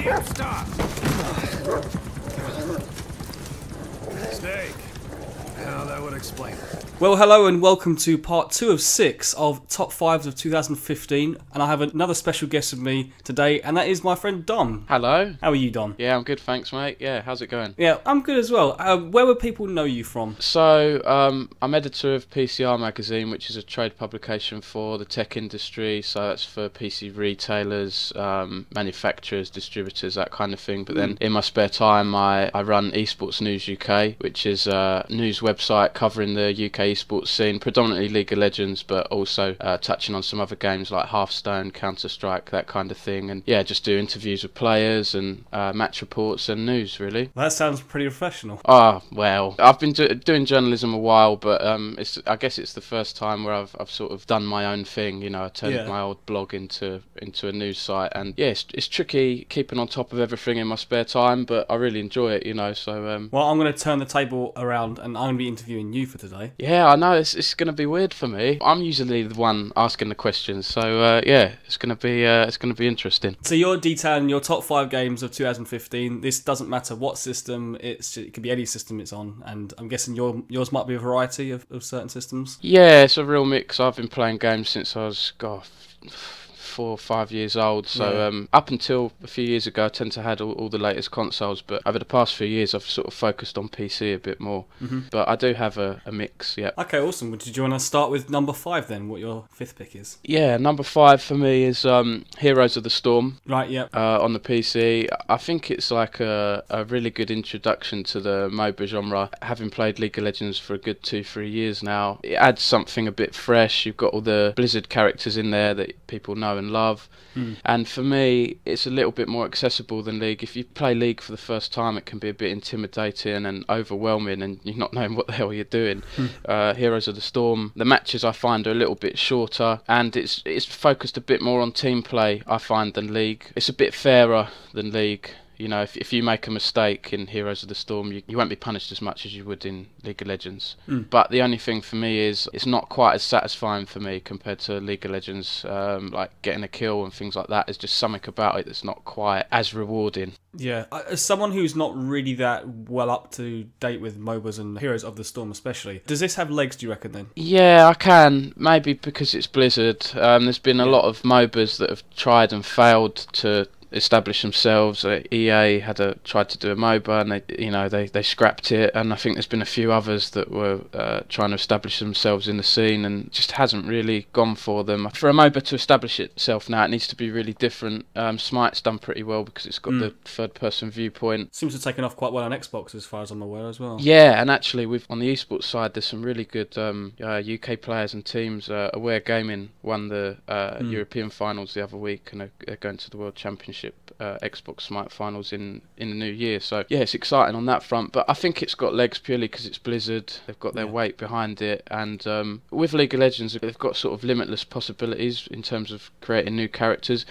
Idiot, stop! Snake. Now that would explain it. Well, hello and welcome to part 2 of 6 of Top 5s of 2015, and I have another special guest with me today, and that is my friend Dom. Hello. How are you, Dom? Yeah, I'm good, thanks, mate. Yeah, how's it going? Yeah, I'm good as well. Where would people know you from? So, I'm editor of PCR Magazine, which is a trade publication for the tech industry, so that's for PC retailers, manufacturers, distributors, that kind of thing. But then in my spare time, I run eSports News UK, which is a news website covering the UK esports scene, predominantly League of Legends, but also touching on some other games like Hearthstone, Counter-Strike, that kind of thing. And yeah, just do interviews with players and match reports and news, really. That sounds pretty professional. Ah, well, I've been doing journalism a while, but I guess it's the first time where I've sort of done my own thing. You know, I turned my old blog into a news site, and yeah, it's tricky keeping on top of everything in my spare time, but I really enjoy it. You know, so well, I'm going to turn the table around, and I'm going to be interviewing you for today. Yeah, I know it's going to be weird for me. I'm usually the one asking the questions, so yeah, it's going to be interesting. So you're detailing your top 5 games of 2015. This doesn't matter what system it could be, any system it's on, and I'm guessing yours might be a variety of certain systems. Yeah, it's a real mix. I've been playing games since I was 4 or 5 years old, so up until a few years ago I tend to have all the latest consoles, but over the past few years I've sort of focused on PC a bit more. But I do have a mix. Yeah. Okay, awesome. Did you want to start with number 5 then, what your 5th pick is? Yeah, number 5 for me is Heroes of the Storm. Right, yeah. On the PC. I think it's like a really good introduction to the MOBA genre. Having played League of Legends for a good 2-3 years now, it adds something a bit fresh. You've got all the Blizzard characters in there that people know and love, and for me it's a little bit more accessible than League. If you play League for the first time, it can be a bit intimidating and overwhelming and you're not knowing what the hell you're doing. Heroes of the Storm, the matches I find are a little bit shorter, and it's focused a bit more on team play, I find, than League. It's a bit fairer than League. You know, if you make a mistake in Heroes of the Storm, you won't be punished as much as you would in League of Legends. But the only thing for me is it's not quite as satisfying for me compared to League of Legends. Like getting a kill and things like that, there's just something about it that's not quite as rewarding. Yeah, as someone who's not really that well up to date with MOBAs and Heroes of the Storm especially, does this have legs, do you reckon then? Yeah, I can. Maybe because it's Blizzard. There's been a lot of MOBAs that have tried and failed to establish themselves. EA tried to do a MOBA and they scrapped it, and I think there's been a few others that were trying to establish themselves in the scene and just hasn't really gone for them. For a MOBA to establish itself now, it needs to be really different. Smite's done pretty well because it's got the third person viewpoint. Seems to have taken off quite well on Xbox as far as I'm aware as well. Yeah, and actually on the esports side there's some really good UK players and teams. Aware Gaming won the European finals the other week and are going to the World Championship Xbox Smite finals in the new year, so yeah, it's exciting on that front. But I think it's got legs purely because it's Blizzard. They've got their weight behind it, and with League of Legends they've got sort of limitless possibilities in terms of creating new characters.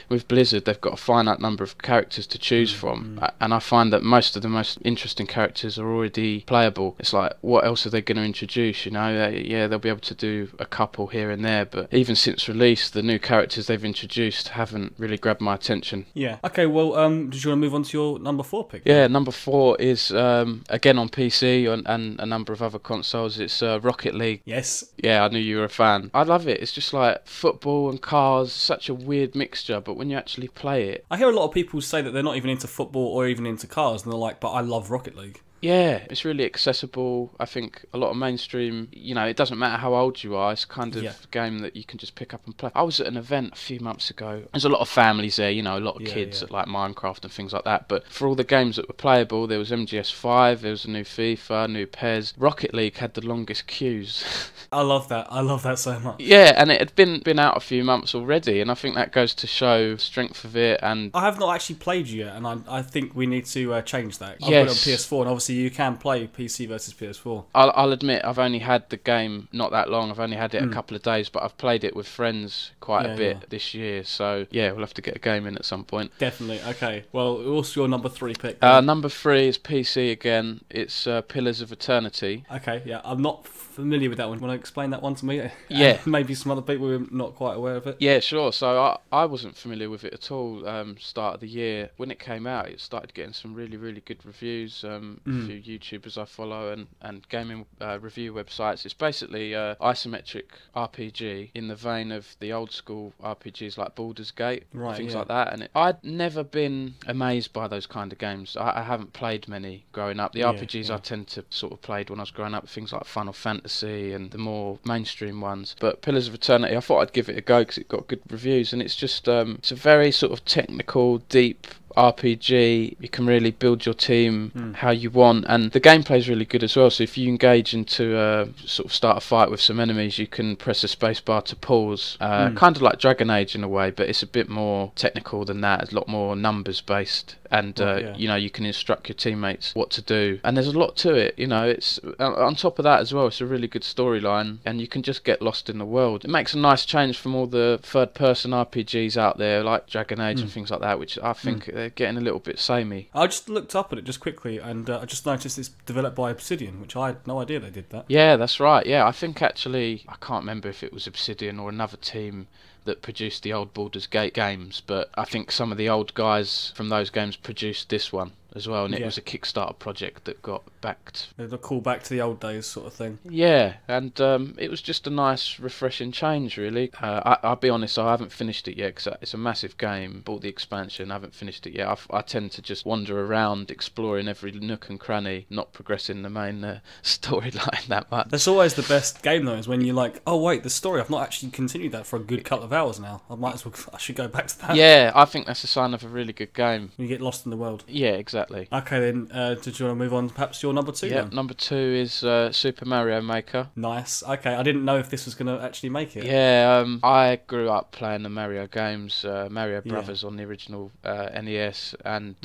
With Blizzard they've got a finite number of characters to choose from, and I find that most of the most interesting characters are already playable. It's like, what else are they going to introduce? You know, yeah, they'll be able to do a couple here and there, but even since release the new characters they've introduced haven't really grabbed my attention. Yeah. Okay, well, did you want to move on to your number 4 pick? Yeah, number 4 is, again on PC and a number of other consoles, it's Rocket League. Yes. Yeah, I knew you were a fan. I love it. It's just like football and cars, such a weird mixture, but when you actually play it... I hear a lot of people say that they're not even into football or even into cars, and they're like, but I love Rocket League. Yeah, it's really accessible. I think a lot of mainstream, you know, it doesn't matter how old you are, it's kind of a game that you can just pick up and play. I was at an event a few months ago. There's a lot of families there, you know, a lot of kids that like Minecraft and things like that. But for all the games that were playable, there was MGS5, there was a new FIFA, new PES. Rocket League had the longest queues. I love that. I love that so much. Yeah, and it had been out a few months already, and I think that goes to show the strength of it. And I have not actually played you yet, and I think we need to change that. I've yes. got it on PS4, and obviously so you can play PC versus PS4. I'll admit I've only had the game not that long. I've only had it a couple of days, but I've played it with friends quite a bit this year. So yeah, we'll have to get a game in at some point. Definitely. Okay. Well, what's your number 3 pick? Number 3 is PC again. It's Pillars of Eternity. Okay. Yeah, I'm not familiar with that one. Want to explain that one to me? Yeah. Maybe some other people who are not quite aware of it. Yeah, sure. So I wasn't familiar with it at all. Start of the year when it came out, it started getting some really, really good reviews. A few YouTubers I follow and gaming review websites. It's basically isometric RPG in the vein of the old school RPGs like Baldur's Gate, things like that. And I'd never been amazed by those kind of games. I haven't played many growing up. The RPGs I tend to sort of played when I was growing up, things like Final Fantasy and the more mainstream ones. But Pillars of Eternity, I thought I'd give it a go because it got good reviews, and it's just it's a very sort of technical, deep RPG. You can really build your team how you want, and the gameplay is really good as well. So if you engage into sort of start a fight with some enemies, you can press a space bar to pause, kind of like Dragon Age in a way, but it's a bit more technical than that. It's a lot more numbers based, and you know, you can instruct your teammates what to do, and there's a lot to it. You know, it's on top of that as well, it's a really good storyline, and you can just get lost in the world. It makes a nice change from all the third person RPGs out there like Dragon Age and things like that, which I think they're getting a little bit samey. I just looked up at it just quickly, and I just noticed it's developed by Obsidian, which I had no idea they did that. Yeah, that's right. Yeah, I think actually, I can't remember if it was Obsidian or another team that produced the old Baldur's Gate games, but I think some of the old guys from those games produced this one as well, and it was a Kickstarter project that got backed. A call back to the old days sort of thing. Yeah, and it was just a nice, refreshing change, really. I'll be honest, I haven't finished it yet, because it's a massive game. Bought the expansion, I haven't finished it yet. I tend to just wander around, exploring every nook and cranny, not progressing the main storyline that much. That's always the best game, though, is when you're like, oh wait, the story, I've not actually continued that for a good couple of hours now. I should go back to that. Yeah, I think that's a sign of a really good game. You get lost in the world. Yeah, exactly. Okay, then, did you want to move on to perhaps your number 2? Yeah, number 2 is Super Mario Maker. Nice. Okay, I didn't know if this was going to actually make it. Yeah, I grew up playing the Mario games, Mario Brothers on the original NES, and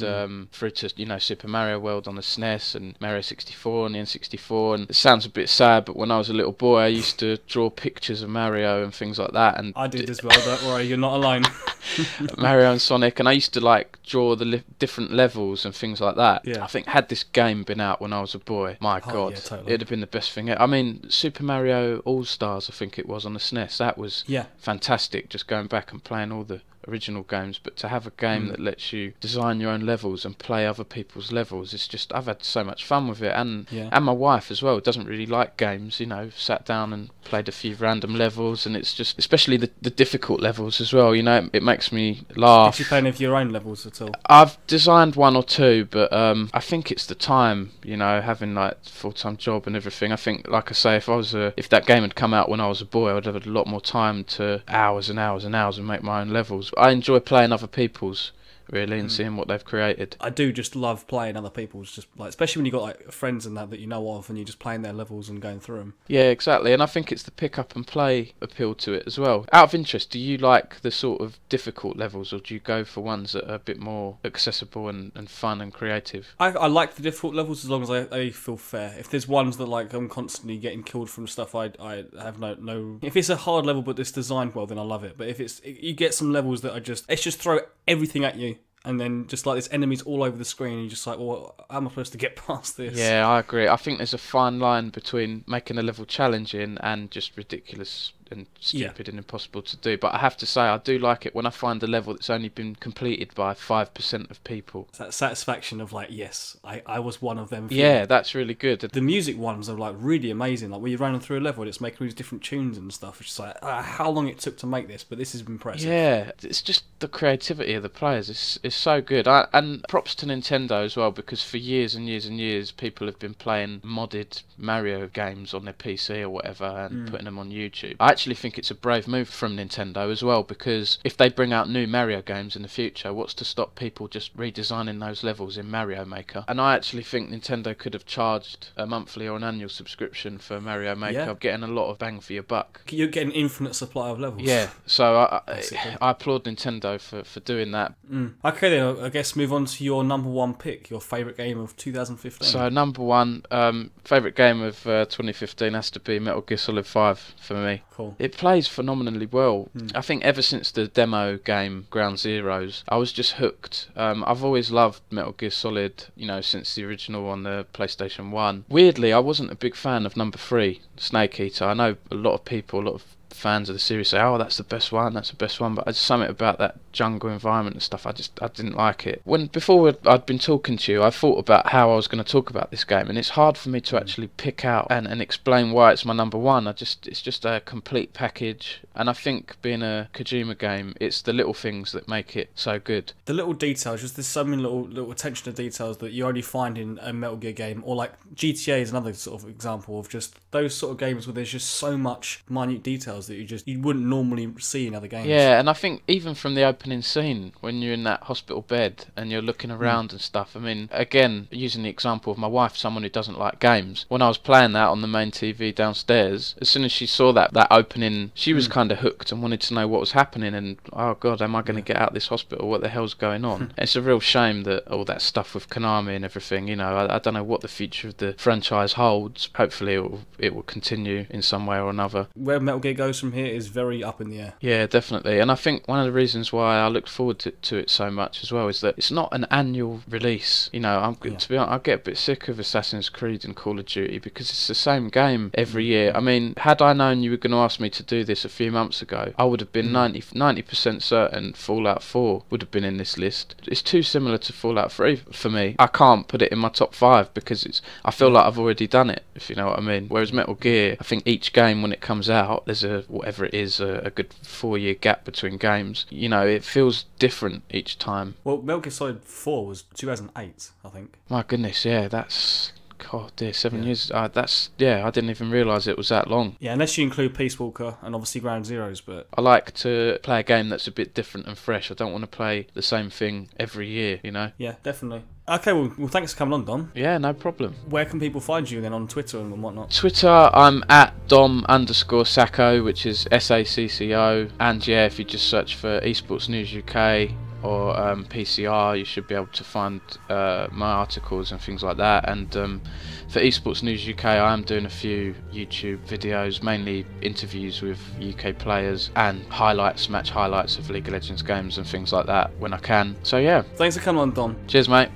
through to, you know, Super Mario World on the SNES, and Mario 64 on the N64. And it sounds a bit sad, but when I was a little boy, I used to draw pictures of Mario and things like that. And I did as well, don't worry, you're not alone. Mario and Sonic, and I used to like draw the different levels and things like that. Yeah. I think had this game been out when I was a boy, my God, yeah, totally. it'd have been the best thing. I mean, Super Mario AllStars, I think it was on the SNES. That was fantastic. Just going back and playing all the original games, but to have a game that lets you design your own levels and play other people's levels, it's just, I've had so much fun with it, and my wife as well doesn't really like games, you know, sat down and played a few random levels, and it's just, especially the difficult levels as well, you know, it makes me laugh. Did you play any of your own levels at all? I've designed 1 or 2, but I think it's the time, you know, having like full-time job and everything. I think, like I say, if that game had come out when I was a boy, I would have had a lot more time to hours and hours and hours and make my own levels. I enjoy playing other people's, really, and seeing what they've created. I do just love playing other people's, just like, especially when you've got like friends and that you know of, and you're just playing their levels and going through them. Yeah, exactly, and I think it's the pick up and play appeal to it as well. Out of interest, do you like the sort of difficult levels, or do you go for ones that are a bit more accessible and fun and creative? I like the difficult levels as long as they feel fair. If there's ones that like I'm constantly getting killed from stuff, I have no. If it's a hard level but it's designed well, then I love it. But if you get some levels that are let's just throw everything at you, and then just like there's enemies all over the screen, and you're just like, well, how am I supposed to get past this? Yeah, I agree. I think there's a fine line between making a level challenging and just ridiculous and stupid and impossible to do. But I have to say, I do like it when I find a level that's only been completed by 5% of people. It's that satisfaction of like, yes, I was one of them. Yeah, that's really good. The music ones are like really amazing. Like when you're running through a level, it's making all these different tunes and stuff. It's just like, how long it took to make this, but this is impressive. Yeah, it's just the creativity of the players is so good. And props to Nintendo as well, because for years and years and years, people have been playing modded Mario games on their PC or whatever and putting them on YouTube. I actually think it's a brave move from Nintendo as well, because if they bring out new Mario games in the future, what's to stop people just redesigning those levels in Mario Maker? And I actually think Nintendo could have charged a monthly or an annual subscription for Mario Maker, getting a lot of bang for your buck. You're getting infinite supply of levels. Yeah, so I applaud Nintendo for doing that. Okay then, I guess move on to your number one pick, your favourite game of 2015. So number one, favourite game of 2015 has to be Metal Gear Solid 5 for me. Cool. It plays phenomenally well. I think ever since the demo game Ground Zeroes, I was just hooked. I've always loved Metal Gear Solid, you know, since the original on the PlayStation 1. Weirdly, I wasn't a big fan of number 3, Snake Eater. I know a lot of people, a lot of fans of the series say, oh, that's the best one, but there's something about that jungle environment and stuff, I didn't like it. Before I'd been talking to you, I thought about how I was going to talk about this game, and it's hard for me to actually pick out and explain why it's my number one. It's just a complete package, and I think being a Kojima game, it's the little things that make it so good. The little details, just there's so many little attention to details that you only find in a Metal Gear game, or like GTA is another sort of example of just those sort of games where there's just so much minute details that you wouldn't normally see in other games. Yeah, and I think even from the opening scene, when you're in that hospital bed and you're looking around and stuff, I mean, again, using the example of my wife, someone who doesn't like games, when I was playing that on the main TV downstairs, as soon as she saw that opening, she was kind of hooked and wanted to know what was happening, and oh god, am I going to get out of this hospital? What the hell's going on? It's a real shame that all that stuff with Konami and everything, you know, I don't know what the future of the franchise holds. Hopefully it will continue in some way or another. Where Metal Gear goes from here is very up in the air. Yeah, definitely. And I think one of the reasons why I look forward to it so much as well is that it's not an annual release. You know, to be honest, I get a bit sick of Assassin's Creed and Call of Duty because it's the same game every year. I mean, had I known you were going to ask me to do this a few months ago, I would have been 90% certain Fallout 4 would have been in this list. It's too similar to Fallout 3 for me. I can't put it in my top 5 because I feel like I've already done it, if you know what I mean. Whereas Metal Gear, I think each game when it comes out, there's whatever it is, a good 4-year gap between games. You know, it feels different each time. Well, Metal Gear Solid 4 was 2008, I think. My goodness, yeah, that's... God dear, 7 years. I didn't even realise it was that long. Yeah, unless you include Peace Walker and obviously Ground Zeroes, but... I like to play a game that's a bit different and fresh. I don't want to play the same thing every year, you know? Yeah, definitely. Okay, well thanks for coming on, Dom. Yeah, no problem. Where can people find you then on Twitter and whatnot? Twitter, I'm at Dom_Sacco, which is SACCO. And yeah, if you just search for eSports News UK or PCR, you should be able to find my articles and things like that. And for eSports News UK, I am doing a few YouTube videos, mainly interviews with UK players and match highlights of League of Legends games and things like that when I can. So yeah. Thanks for coming on, Dom. Cheers, mate.